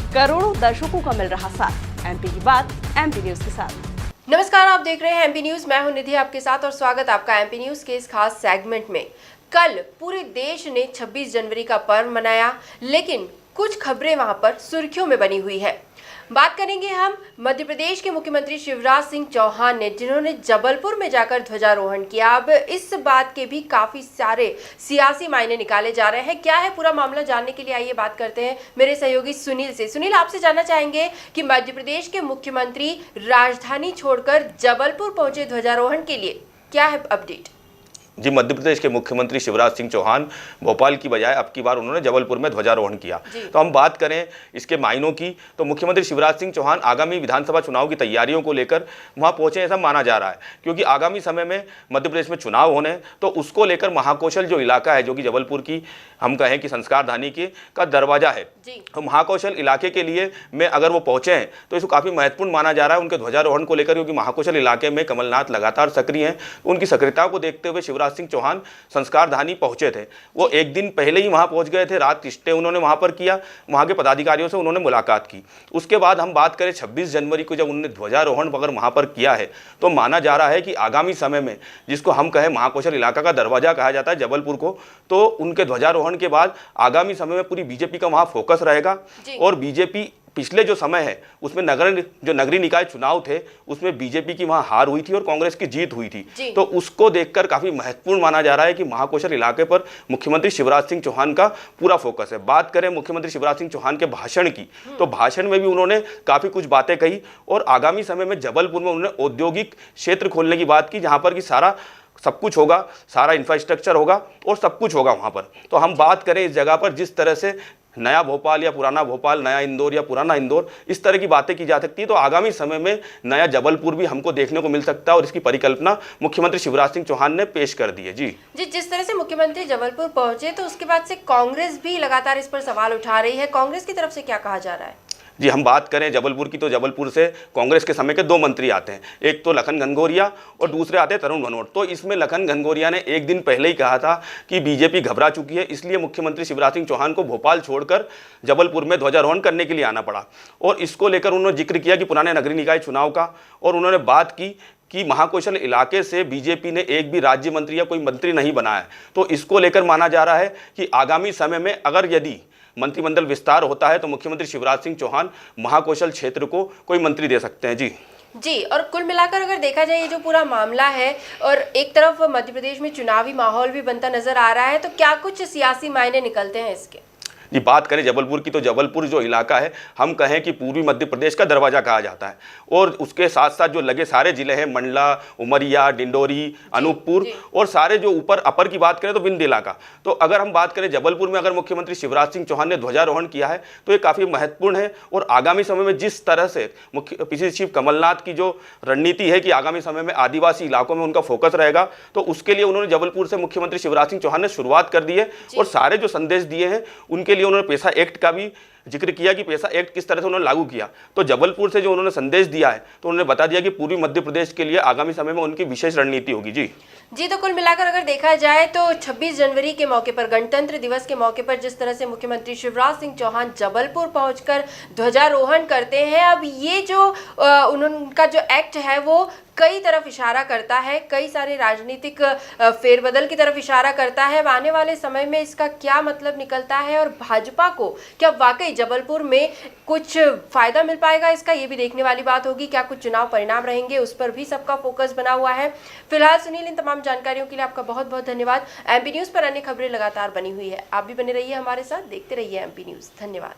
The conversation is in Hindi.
करोड़ों दर्शकों का मिल रहा साथ। एमपी की बात एमपी न्यूज के साथ। नमस्कार, आप देख रहे हैं एमपी न्यूज। मैं हूं निधि आपके साथ और स्वागत आपका एमपी न्यूज के इस खास सेगमेंट में। कल पूरे देश ने 26 जनवरी का पर्व मनाया, लेकिन कुछ खबरें वहां पर सुर्खियों में बनी हुई है। बात करेंगे हम मध्य प्रदेश के मुख्यमंत्री शिवराज सिंह चौहान ने, जिन्होंने जबलपुर में जाकर ध्वजारोहण किया। अब इस बात के भी काफी सारे सियासी मायने निकाले जा रहे हैं। क्या है पूरा मामला, जानने के लिए आइए बात करते हैं मेरे सहयोगी सुनील से। सुनील, आपसे जानना चाहेंगे कि मध्य प्रदेश के मुख्यमंत्री राजधानी छोड़कर जबलपुर पहुंचे ध्वजारोहण के लिए, क्या है अपडेट? जी, मध्य प्रदेश के मुख्यमंत्री शिवराज सिंह चौहान भोपाल की बजाय अब की बार उन्होंने जबलपुर में ध्वजारोहण किया। तो हम बात करें इसके मायनों की, तो मुख्यमंत्री शिवराज सिंह चौहान आगामी विधानसभा चुनाव की तैयारियों को लेकर वहां पहुंचे ऐसा माना जा रहा है, क्योंकि आगामी समय में मध्य प्रदेश में चुनाव होने, तो उसको लेकर महाकौशल जो इलाका है, जो कि जबलपुर की हम कहें कि संस्कार धानी के का दरवाजा है, तो महाकौशल इलाके के लिए में अगर वो पहुंचे हैं तो इसको काफी महत्वपूर्ण माना जा रहा है उनके ध्वजारोहण को लेकर, क्योंकि महाकौशल इलाके में कमलनाथ लगातार सक्रिय हैं। उनकी सक्रियता को देखते हुए शिवराज सिंह चौहान संस्कार धानी पहुंचे थे। वो एक दिन पहले ही वहां पहुंच गए थे, रात स्टे उन्होंने वहां पर किया, वहां के पदाधिकारियों से उन्होंने मुलाकात की। उसके बाद हम बात करें 26 जनवरी को जब उन्होंने ध्वजारोहण अगर वहां पर किया है, तो माना जा रहा है कि आगामी समय में, जिसको हम कहें महाकौशल इलाका का दरवाजा कहा जाता है जबलपुर को, तो उनके ध्वजारोहण के बाद आगामी समय में पूरी बीजेपी का वहां फोकस रहेगा। और बीजेपी पिछले जो समय है उसमें नगरीय निकाय चुनाव थे, उसमें बीजेपी की वहां हार हुई थी और कांग्रेस की जीत हुई थी। तो उसको देखकर काफी महत्वपूर्ण माना जा रहा है कि महाकौशल इलाके पर मुख्यमंत्री शिवराज सिंह चौहान का पूरा फोकस है। बात करें मुख्यमंत्री शिवराज सिंह चौहान के भाषण की, तो भाषण में भी उन्होंने काफी कुछ बातें कही और आगामी समय में जबलपुर में उन्होंने औद्योगिक क्षेत्र खोलने की बात की, जहां पर कि सब कुछ होगा, सारा इंफ्रास्ट्रक्चर होगा और सब कुछ होगा वहां पर। तो हम बात करें इस जगह पर जिस तरह से नया भोपाल या पुराना भोपाल, नया इंदौर या पुराना इंदौर, इस तरह की बातें की जा सकती है, तो आगामी समय में नया जबलपुर भी हमको देखने को मिल सकता है और इसकी परिकल्पना मुख्यमंत्री शिवराज सिंह चौहान ने पेश कर दी है। जी, जिस तरह से मुख्यमंत्री जबलपुर पहुंचे, तो उसके बाद से कांग्रेस भी लगातार इस पर सवाल उठा रही है। कांग्रेस की तरफ से क्या कहा जा रहा है? जी, हम बात करें जबलपुर की, तो जबलपुर से कांग्रेस के समय के 2 मंत्री आते हैं, एक तो लखन घनघोरिया और दूसरे आते हैं तरुण भनोट। तो इसमें लखन घनघोरिया ने एक दिन पहले ही कहा था कि बीजेपी घबरा चुकी है, इसलिए मुख्यमंत्री शिवराज सिंह चौहान को भोपाल छोड़कर जबलपुर में ध्वजारोहण करने के लिए आना पड़ा। और इसको लेकर उन्होंने जिक्र किया कि पुराने नगरीय निकाय चुनाव का, और उन्होंने बात की कि महाकौशल इलाके से बीजेपी ने एक भी राज्य मंत्री या कोई मंत्री नहीं बनाया। तो इसको लेकर माना जा रहा है कि आगामी समय में अगर यदि मंत्रिमंडल विस्तार होता है तो मुख्यमंत्री शिवराज सिंह चौहान महाकौशल क्षेत्र को कोई मंत्री दे सकते हैं। जी, और कुल मिलाकर अगर देखा जाए ये जो पूरा मामला है, और एक तरफ मध्य प्रदेश में चुनावी माहौल भी बनता नजर आ रहा है, तो क्या कुछ सियासी मायने निकलते हैं इसके? जी, बात करें जबलपुर की, तो जबलपुर जो इलाका है, हम कहें कि पूर्वी मध्य प्रदेश का दरवाजा कहा जाता है। और उसके साथ साथ जो लगे सारे जिले हैं, मंडला, उमरिया, डिंडोरी, अनूपपुर, और सारे जो ऊपर अपर की बात करें तो विंध्य इलाका। तो अगर हम बात करें जबलपुर में अगर मुख्यमंत्री शिवराज सिंह चौहान ने ध्वजारोहण किया है तो ये काफ़ी महत्वपूर्ण है। और आगामी समय में जिस तरह से पीसीसी चीफ कमलनाथ की जो रणनीति है कि आगामी समय में आदिवासी इलाकों में उनका फोकस रहेगा, तो उसके लिए उन्होंने जबलपुर से मुख्यमंत्री शिवराज सिंह चौहान ने शुरुआत कर दी है। और सारे जो संदेश दिए हैं उनके उन्होंने पेशा एक्ट का भी जिक्र किया कि पेशा एक्ट किस तरह से उन्होंने लागू किया। तो जबलपुर से जो उन्होंने संदेश दिया है, तो उन्होंने बता दिया कि पूर्वी मध्य प्रदेश के लिए आगामी समय में उनकी विशेष रणनीति होगी। जी, तो कुल मिलाकर अगर देखा जाए तो 26 जनवरी के मौके पर, गणतंत्र दिवस के मौके पर, जिस तरह से मुख्यमंत्री शिवराज सिंह चौहान जबलपुर पहुंचकर ध्वजारोहण करते हैं, अब ये जो उनका जो एक्ट है वो कई तरफ इशारा करता है, कई सारे राजनीतिक फेरबदल की तरफ इशारा करता है। आने वाले समय में इसका क्या मतलब निकलता है और भाजपा को क्या वाकई जबलपुर में कुछ फायदा मिल पाएगा इसका, ये भी देखने वाली बात होगी। क्या कुछ चुनाव परिणाम रहेंगे, उस पर भी सबका फोकस बना हुआ है। फिलहाल सुनील, इन तमाम जानकारियों के लिए आपका बहुत बहुत धन्यवाद। एमपी न्यूज पर अन्य खबरें लगातार बनी हुई है, आप भी बने रहिए हमारे साथ, देखते रहिए एमपी न्यूज। धन्यवाद।